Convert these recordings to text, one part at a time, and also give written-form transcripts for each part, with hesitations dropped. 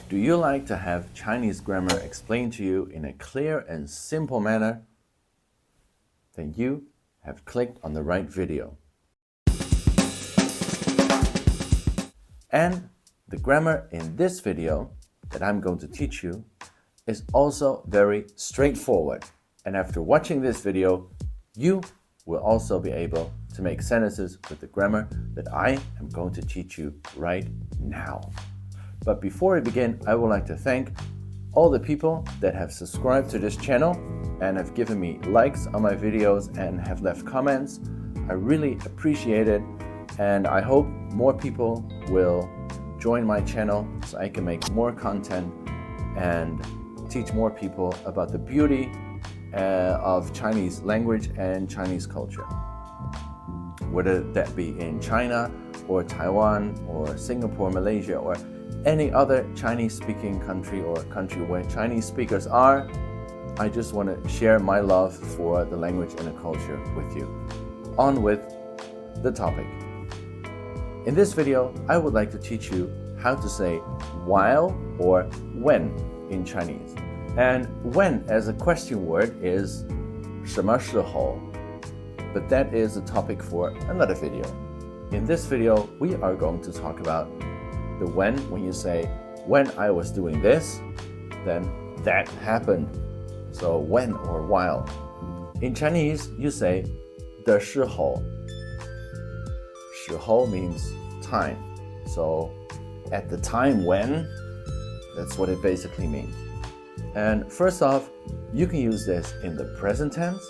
Do you like to have Chinese grammar explained to you in a clear and simple manner? Then you have clicked on the right video. And the grammar in this video that I'm going to teach you is also very straightforward. And after watching this video, you will also be able to make sentences with the grammar that I am going to teach you right now. But before we begin, I would like to thank all the people that have subscribed to this channel and have given me likes on my videos and have left comments. I really appreciate it, and I hope more people will join my channel so I can make more content and teach more people about the beauty of Chinese language and Chinese culture. Whether that be in China or Taiwan or Singapore, Malaysia, or any other Chinese-speaking country or country where Chinese speakers are, I just want to share my love for the language and the culture with you. On with the topic. In this video, I would like to teach you how to say while or when in Chinese. And when as a question word is 什么时候, but that is a topic for another video. In this video, we are going to talk about the when you say, when I was doing this, then that happened. So when or while. In Chinese, you say 的时候. 时候 means time. So at the time when, that's what it basically means. And first off, you can use this in the present tense,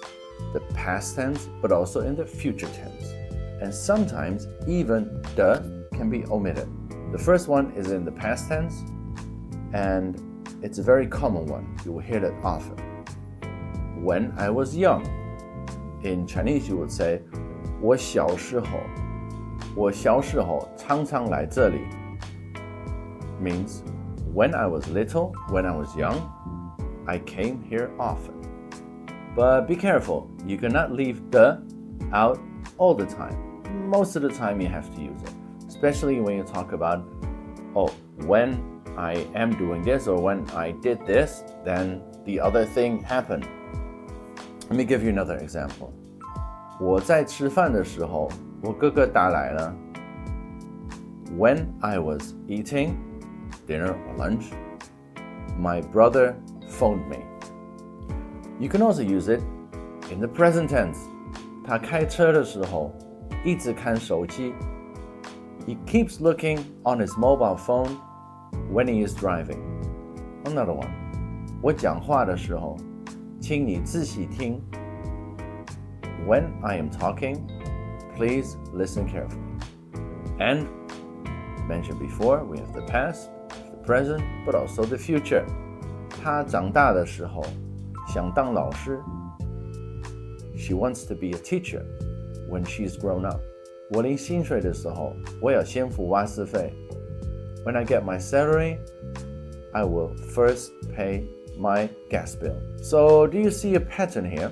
the past tense, but also in the future tense. And sometimes even the can be omitted. The first one is in the past tense, and it's a very common one. You will hear that often. When I was young. In Chinese, you would say 我小时候. 我小时候常常来这里 means when I was little, when I was young, I came here often. But be careful, you cannot leave the out all the time. Most of the time you have to use it. Especially when you talk about, when I am doing this or when I did this, then the other thing happened. Let me give you another example. 我在吃饭的时候，我哥哥打来了。When I was eating dinner or lunch, my brother phoned me. You can also use it in the present tense. 他开车的时候，一直看手机。He keeps looking on his mobile phone when he is driving. Another one. 我讲话的时候，请你仔细听。When I am talking, please listen carefully. And, mentioned before, we have the past, the present, but also the future. 她长大的时候，想当老师。She wants to be a teacher when she's grown up. 我领薪水的时候，我要先付瓦斯费。When I get my salary, I will first pay my gas bill. So, do you see a pattern here?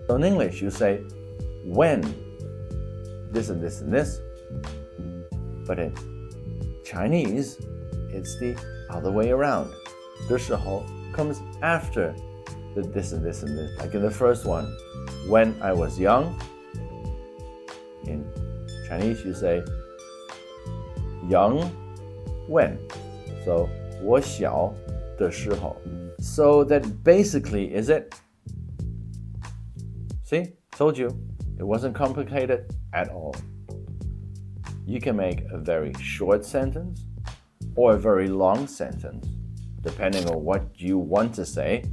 So in English, you say, when this and this and this. But in Chinese, it's the other way around. 的时候 comes after the this and this and this. Like in the first one, when I was young. In Chinese, you say young when. So 我小的时候. So that basically is it. See, told you, it wasn't complicated at all. You can make a very short sentence or a very long sentence, depending on what you want to say.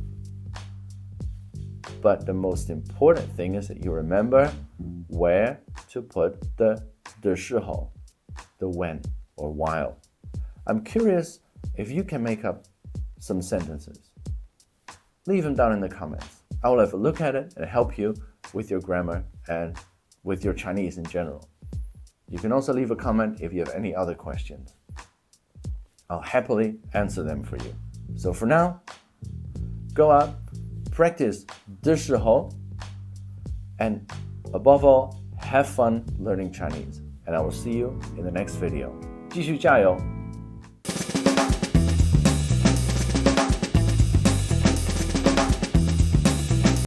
But the most important thing is that you remember where to put the 的时候, the when or while. I'm curious if you can make up some sentences. Leave them down in the comments. I will have a look at it and help you with your grammar and with your Chinese in general. You can also leave a comment if you have any other questions. I'll happily answer them for you. So for now, go out, practice 的时候, and above all, have fun learning Chinese. And I will see you in the next video. 继续加油!